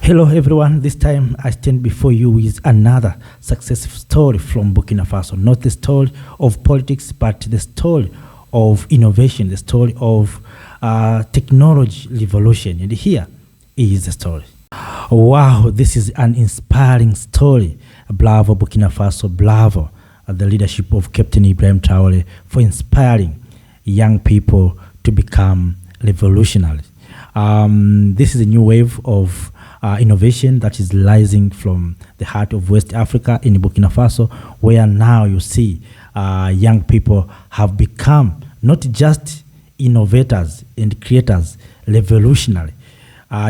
Hello everyone, this time I stand before you with another successful story from Burkina Faso. Not the story of politics, but the story of innovation, the story of technology revolution. And here is the story. Wow, this is an inspiring story. Bravo Burkina Faso, bravo the leadership of Captain Ibrahim Traoré for inspiring young people to become revolutionaries. This is a new wave of innovation that is rising from the heart of West Africa in Burkina Faso, where now you see young people have become not just innovators and creators, revolutionary.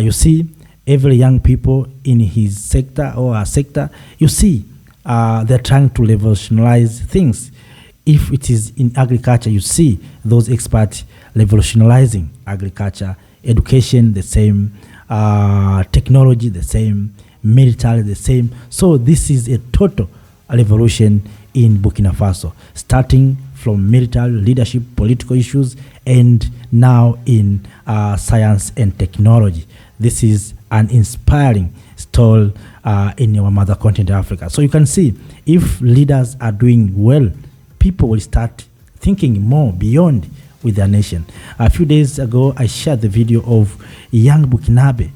You see every young people in his sector or her sector, you see they're trying to revolutionize things. If it is in agriculture, you see those experts revolutionizing agriculture, education, the same, technology, the same, military, the same. So this is a total revolution in Burkina Faso, starting from military leadership, political issues, and now in science and technology. This is an inspiring story in our mother continent, Africa. So you can see, if leaders are doing well, people will start thinking more beyond with their nation. A few days ago, I shared the video of young Burkinabe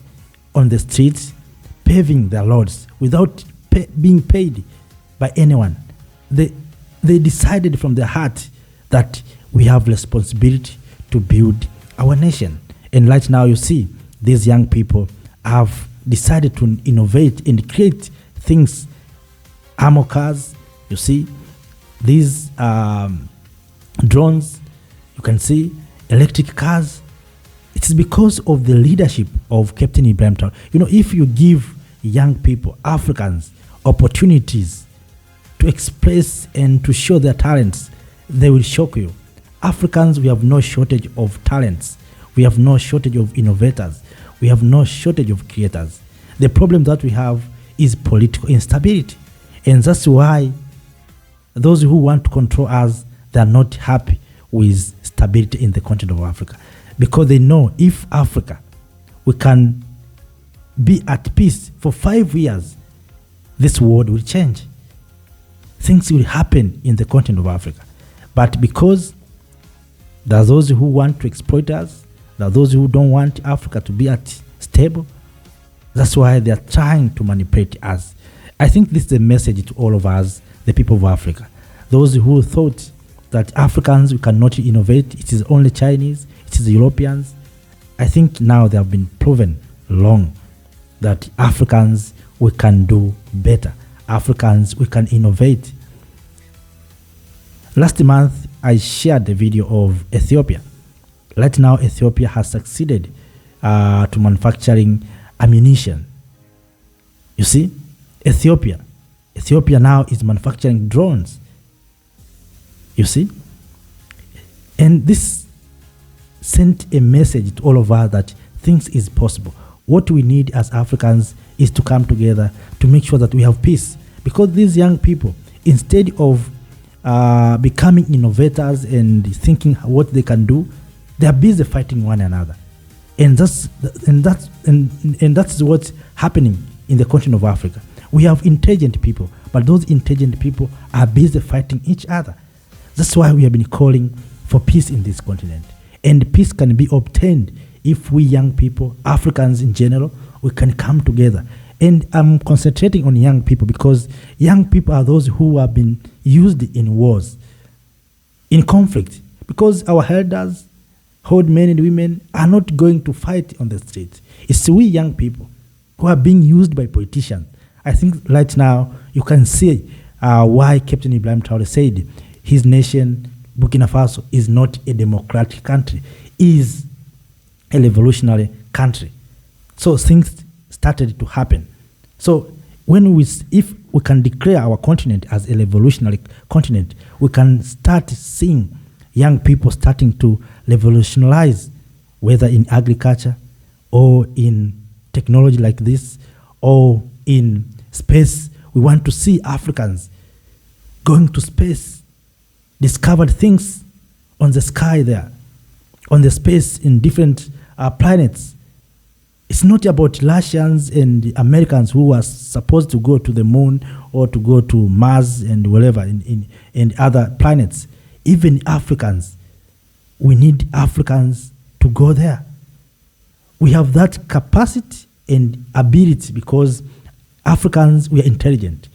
on the streets paving their roads without being paid by anyone. They decided from their heart that we have responsibility to build our nation. And right now, you see, these young people have decided to innovate and create things, armor cars, you see, these drones, you can see electric cars. It is because of the leadership of Captain Ibrahim Traoré. You know, if you give young people, Africans, opportunities to express and to show their talents, they will shock you. Africans, we have no shortage of talents. We have no shortage of innovators. We have no shortage of creators. The problem that we have is political instability. And that's why those who want to control us, they are not happy with stability in the continent of Africa, because they know if Africa, we can be at peace for 5 years, this world will change. Things will happen in the continent of Africa. But because there are those who want to exploit us, there are those who don't want Africa to be at stable, that's why they are trying to manipulate us. I think this is a message to all of us, the people of Africa. Those who thought that Africans, we cannot innovate, it is only Chinese, it is Europeans. I think now they have been proven wrong, that Africans, we can do better. Africans, we can innovate. Last month, I shared the video of Ethiopia. Right now, Ethiopia has succeeded to manufacturing ammunition. You see, Ethiopia now is manufacturing drones. You see? And this sent a message to all of us that things is possible. What we need as Africans is to come together to make sure that we have peace. Because these young people, instead of becoming innovators and thinking what they can do, they are busy fighting one another. And that's what's happening in the continent of Africa. We have intelligent people, but those intelligent people are busy fighting each other. That's why we have been calling for peace in this continent. And peace can be obtained if we young people, Africans in general, we can come together. And I'm concentrating on young people because young people are those who have been used in wars, in conflict. Because our elders, old men and women, are not going to fight on the streets. It's we young people who are being used by politicians. I think right now you can see why Captain Ibrahim Traoré said his nation, Burkina Faso, is not a democratic country, is a revolutionary country. So things started to happen. So if we can declare our continent as a revolutionary continent, we can start seeing young people starting to revolutionize, whether in agriculture or in technology like this, or in space. We want to see Africans going to space, discovered things on the sky there, on the space in different planets. It's not about Russians and Americans who are supposed to go to the moon or to go to Mars and whatever in other planets. Even Africans, we need Africans to go there. We have that capacity and ability because Africans, we are intelligent.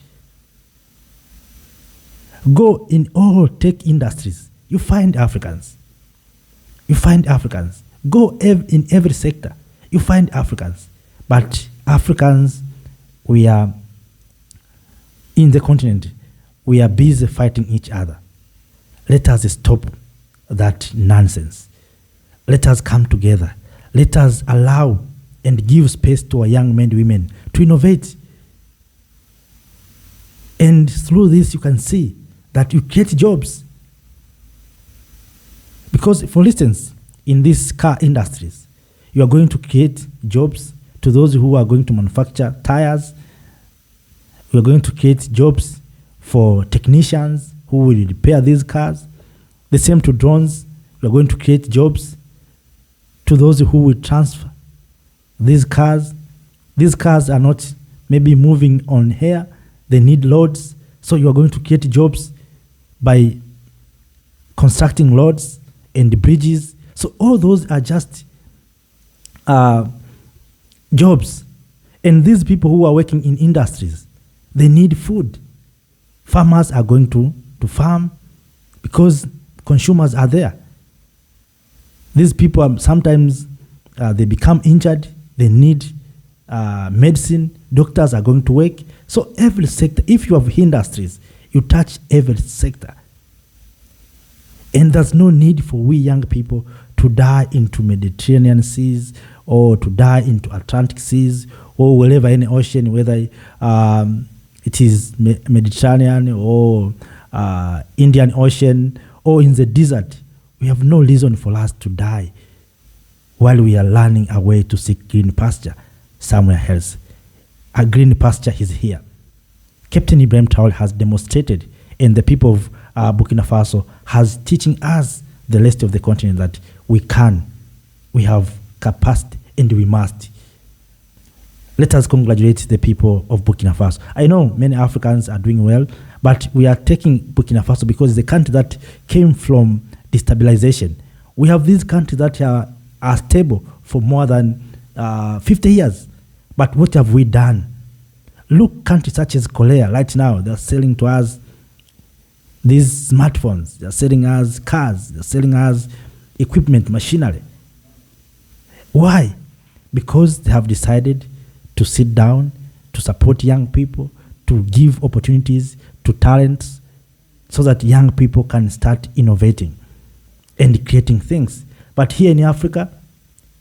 Go in all tech industries, you find Africans. You find Africans. Go in every sector, you find Africans. But Africans, we are in the continent, we are busy fighting each other. Let us stop that nonsense. Let us come together. Let us allow and give space to our young men and women to innovate. And through this, you can see that you create jobs. Because, for instance, in these car industries, you are going to create jobs to those who are going to manufacture tires. You are going to create jobs for technicians who will repair these cars. The same to drones. You are going to create jobs to those who will transfer these cars. These cars are not maybe moving on air. They need loads. So you are going to create jobs by constructing roads and bridges. So all those are just jobs. And these people who are working in industries, they need food. Farmers are going to farm because consumers are there. These people are sometimes they become injured. They need medicine. Doctors are going to work. So every sector, if you have industries, you touch every sector. And there's no need for we young people to die into Mediterranean seas or to die into Atlantic seas or wherever in the ocean, whether it is Mediterranean or Indian Ocean or in the desert. We have no reason for us to die while we are learning a way to seek green pasture somewhere else. A green pasture is here. Captain Ibrahim Traoré has demonstrated, and the people of Burkina Faso has teaching us, the rest of the continent, that we can, we have capacity, and we must. Let us congratulate the people of Burkina Faso. I know many Africans are doing well, but we are taking Burkina Faso because it's a country that came from destabilization. We have these countries that are stable for more than 50 years. But what have we done? Look, countries such as Korea, right now, they're selling to us these smartphones. They're selling us cars. They're selling us equipment, machinery. Why? Because they have decided to sit down, to support young people, to give opportunities to talents so that young people can start innovating and creating things. But here in Africa,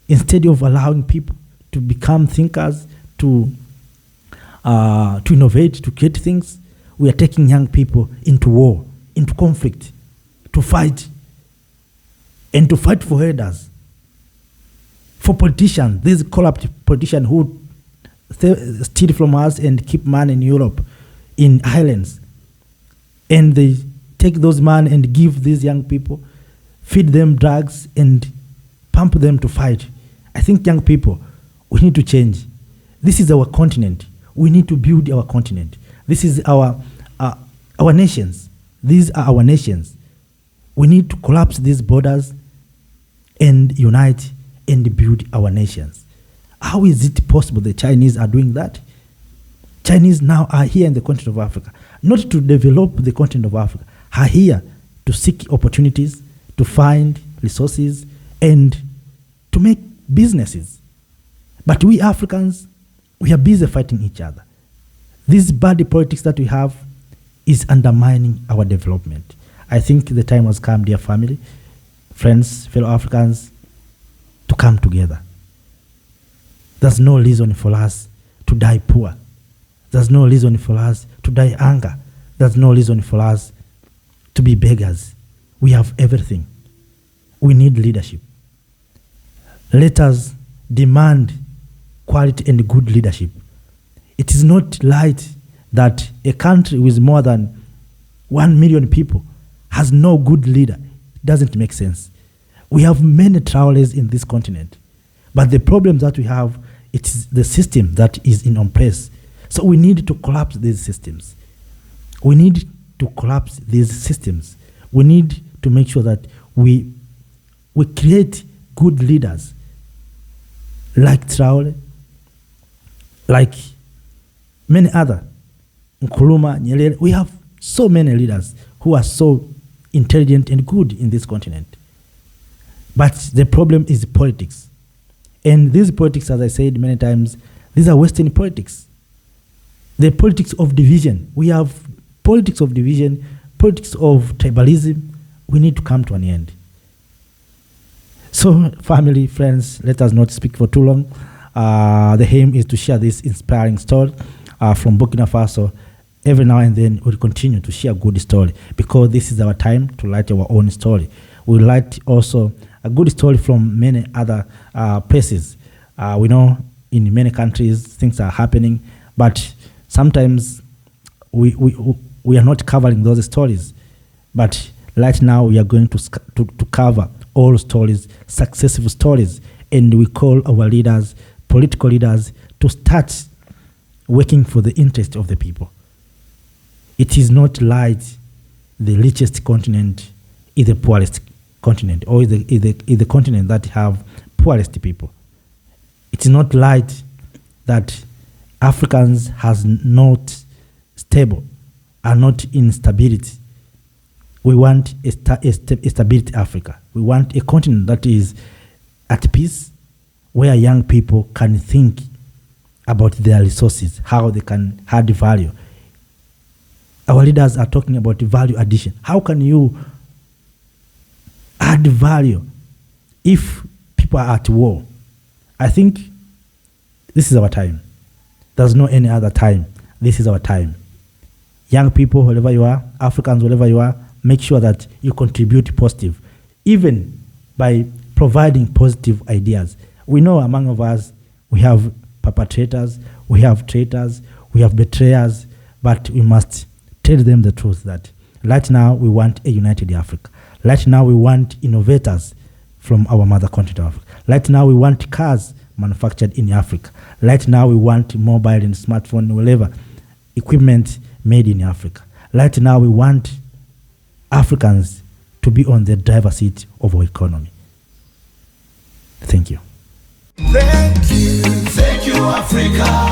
instead of allowing people to become thinkers, to innovate, to create things, we are taking young people into war, into conflict, to fight, and to fight for elders. For politicians, these corrupt politicians who steal from us and keep money in Europe, in islands, and they take those money and give these young people, feed them drugs and pump them to fight. I think young people, we need to change. This is our continent. We need to build our continent. This is our nations. These are our nations. We need to collapse these borders and unite and build our nations. How is it possible the Chinese are doing that? Chinese now are here in the continent of Africa, not to develop the continent of Africa, are here to seek opportunities, to find resources, and to make businesses. But we Africans, we are busy fighting each other. This bad politics that we have is undermining our development. I think the time has come, dear family, friends, fellow Africans, to come together. There's no reason for us to die poor. There's no reason for us to die hunger. There's no reason for us to be beggars. We have everything. We need leadership. Let us demand quality and good leadership. It is not right that a country with more than 1 million people has no good leader. It doesn't make sense. We have many Traorés in this continent, but the problem that we have It is the system that is in place. So we need to collapse these systems. We need to collapse these systems. We need to make sure that we create good leaders like Traore, like many other, Nkrumah, Nyerere. We have so many leaders who are so intelligent and good in this continent. But the problem is politics. And these politics, as I said many times, these are Western politics. The politics of division. We have politics of division, politics of tribalism. We need to come to an end. So, family, friends, let us not speak for too long. The aim is to share this inspiring story from Burkina Faso. Every now and then, we'll continue to share good story because this is our time to write our own story. We'll write also a good story from many other places. We know in many countries things are happening, but sometimes we are not covering those stories. But right now, we are going to cover all stories, successful stories, and we call our leaders, political leaders, to start working for the interest of the people. It is not right the richest continent is the poorest continent, or is the continent that have poorest people. It is not right that Africans has not stable, are not in stability. We want a stability Africa. We want a continent that is at peace, where young people can think about their resources, how they can add value. Our leaders are talking about value addition. How can you add value if people are at war? I think this is our time. There's no any other time. This is our time. Young people, wherever you are, Africans, wherever you are, make sure that you contribute positive, even by providing positive ideas. We know among of us, we have perpetrators, we have traitors, we have betrayers, but we must tell them the truth that right now we want a united Africa. Right now we want innovators from our mother country of Africa. Right now we want cars manufactured in Africa. Right now we want mobile and smartphone, whatever, equipment made in Africa. Right now we want Africans to be on the driver's seat of our economy. Thank you. Thank you, Africa.